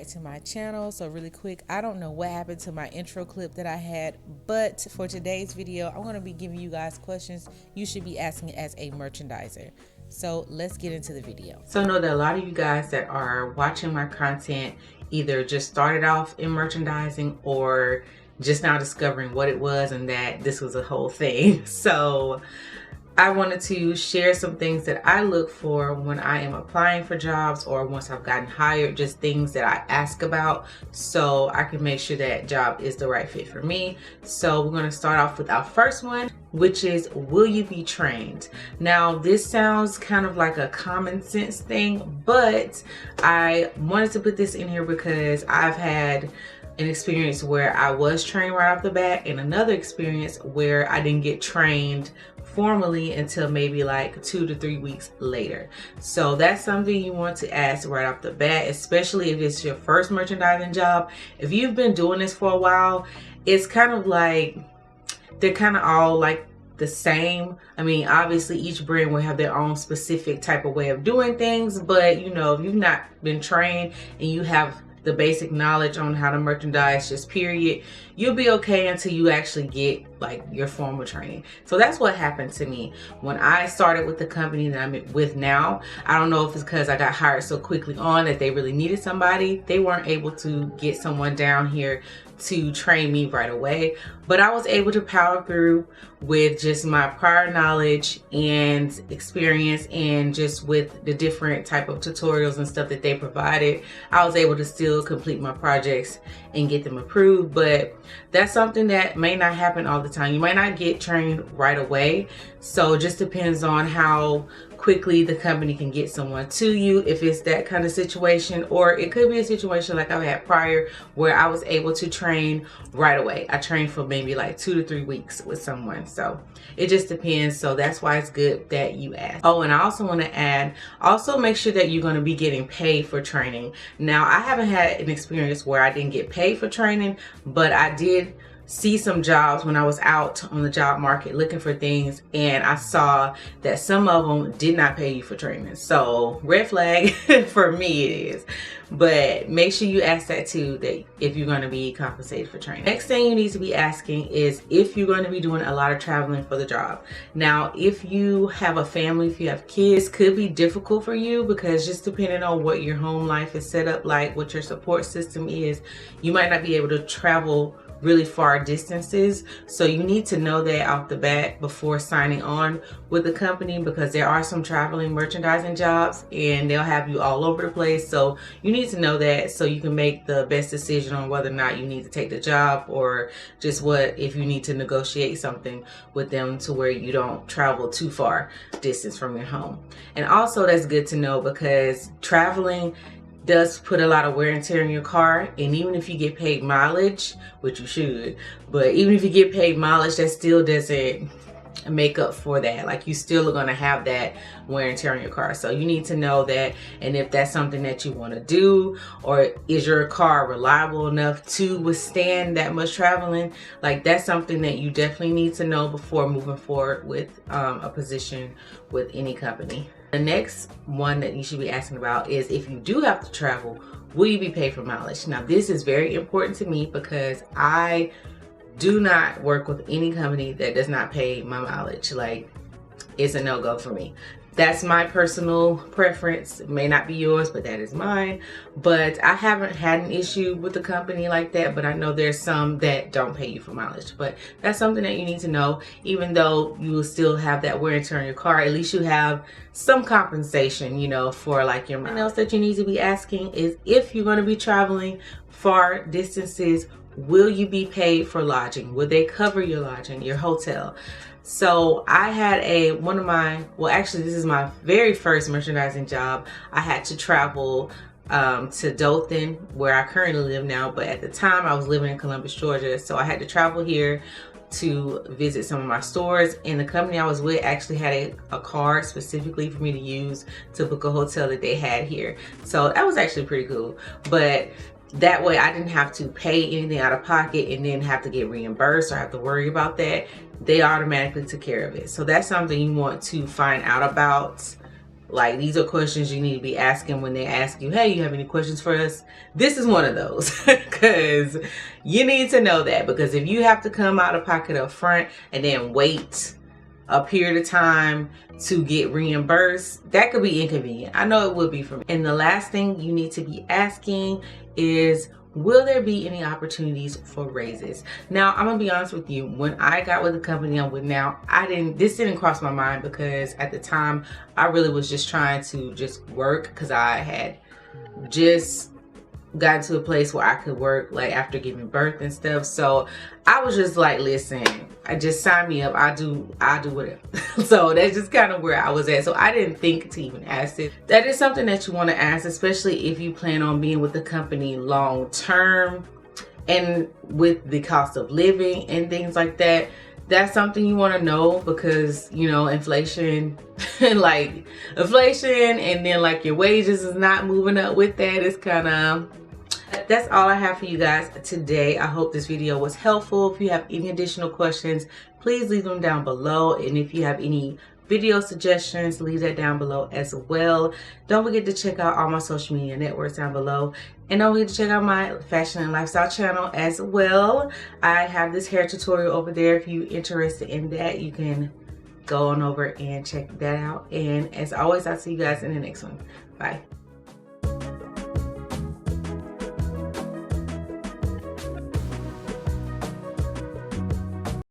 back to my channel. So really quick, I don't know what happened to my intro clip that I had, but for today's video, I'm going to be giving you guys questions you should be asking as a merchandiser. So let's get into the video. So I know that a lot of you guys that are watching my content either just started off in merchandising or just now discovering what it was and that this was a whole thing. So I wanted to share some things that I look for when I am applying for jobs or once I've gotten hired, just things that I ask about so I can make sure that job is the right fit for me. So we're going to start off with our first one, which is, will you be trained? Now, this sounds kind of like a common sense thing, but I wanted to put this in here because I've had an experience where I was trained right off the bat and another experience where I didn't get trained formally until maybe like 2 to 3 weeks later. So that's something you want to ask right off the bat, especially if it's your first merchandising job. If you've been doing this for a while, it's kind of like they're kind of all like the same. I mean, obviously each brand will have their own specific type of way of doing things, but you know, if you've not been trained and you have the basic knowledge on how to merchandise, just period, you'll be okay until you actually get like your formal training. So that's what happened to me when I started with the company that I'm with now. I don't know if it's because I got hired so quickly on that they really needed somebody. They weren't able to get someone down here to train me right away, but I was able to power through with just my prior knowledge and experience, and just with the different type of tutorials and stuff that they provided, I was able to still complete my projects and get them approved. But that's something that may not happen all the time. You might not get trained right away, so it just depends on how quickly the company can get someone to you, if it's that kind of situation. Or it could be a situation like I've had prior where I was able to train right away. I trained for maybe like 2 to 3 weeks with someone, so it just depends. So that's why it's good that you ask. Oh, and I also want to add, also make sure that you're going to be getting paid for training. Now, I haven't had an experience where I didn't get paid for training, but I did see some jobs when I was out on the job market looking for things, and I saw that some of them did not pay you for training. So red flag for me it is. But make sure you ask that too, that if you're going to be compensated for training. Next thing you need to be asking is if you're going to be doing a lot of traveling for the job. Now, if you have a family, if you have kids, could be difficult for you, because just depending on what your home life is set up like, what your support system is, you might not be able to travel really far distances. So you need to know that off the bat before signing on with the company, because there are some traveling merchandising jobs and they'll have you all over the place. So you need to know that so you can make the best decision on whether or not you need to take the job, or just what if you need to negotiate something with them to where you don't travel too far distance from your home. And also that's good to know, because traveling does put a lot of wear and tear in your car, and even if you get paid mileage, which you should, but even if you get paid mileage, that still doesn't make up for that. Like, you still are going to have that wear and tear on your car. So you need to know that, and if that's something that you want to do, or is your car reliable enough to withstand that much traveling, like that's something that you definitely need to know before moving forward with a position with any company. The next one that you should be asking about is, if you do have to travel, will you be paid for mileage? Now, this is very important to me because I do not work with any company that does not pay my mileage. Like, it's a no-go for me. That's my personal preference. It may not be yours, but that is mine. But I haven't had an issue with the company like that, but I know there's some that don't pay you for mileage. But that's something that you need to know. Even though you will still have that wear and tear on your car, at least you have some compensation, you know, for like your mileage. Something else that you need to be asking is, if you're going to be traveling far distances, will you be paid for lodging? Will they cover your lodging, your hotel? So I had actually this is my very first merchandising job. I had to travel to Dothan, where I currently live now, but at the time I was living in Columbus, Georgia. So I had to travel here to visit some of my stores, and the company I was with actually had a card specifically for me to use to book a hotel that they had here. So that was actually pretty cool. But that way I didn't have to pay anything out of pocket and then have to get reimbursed or have to worry about that. They automatically took care of it. So that's something you want to find out about Like, these are questions you need to be asking when they ask you, hey, you have any questions for us? This is one of those, because you need to know that, because if you have to come out of pocket up front and then wait a period of time to get reimbursed, that could be inconvenient. I know it would be for me. And the last thing you need to be asking is, will there be any opportunities for raises? Now, I'm gonna be honest with you, when I got with the company I'm with now, this didn't cross my mind, because at the time I really was just trying to just work, because I had just gotten to a place where I could work, like, after giving birth and stuff. So I was just like, listen, I just sign me up, I'll do whatever. So that's just kind of where I was at. So I didn't think to even ask it. That is something that you want to ask, especially if you plan on being with the company long term, and with the cost of living and things like that. That's something you want to know, because, you know, inflation, like inflation, and then like your wages is not moving up with that. It's kind of, that's all I have for you guys today. I hope this video was helpful. If you have any additional questions, please leave them down below. And if you have any video suggestions, leave that down below as well. Don't forget to check out all my social media networks down below. And don't forget to check out my fashion and lifestyle channel as well. I have this hair tutorial over there. If you're interested in that, you can go on over and check that out. And as always, I'll see you guys in the next one. Bye.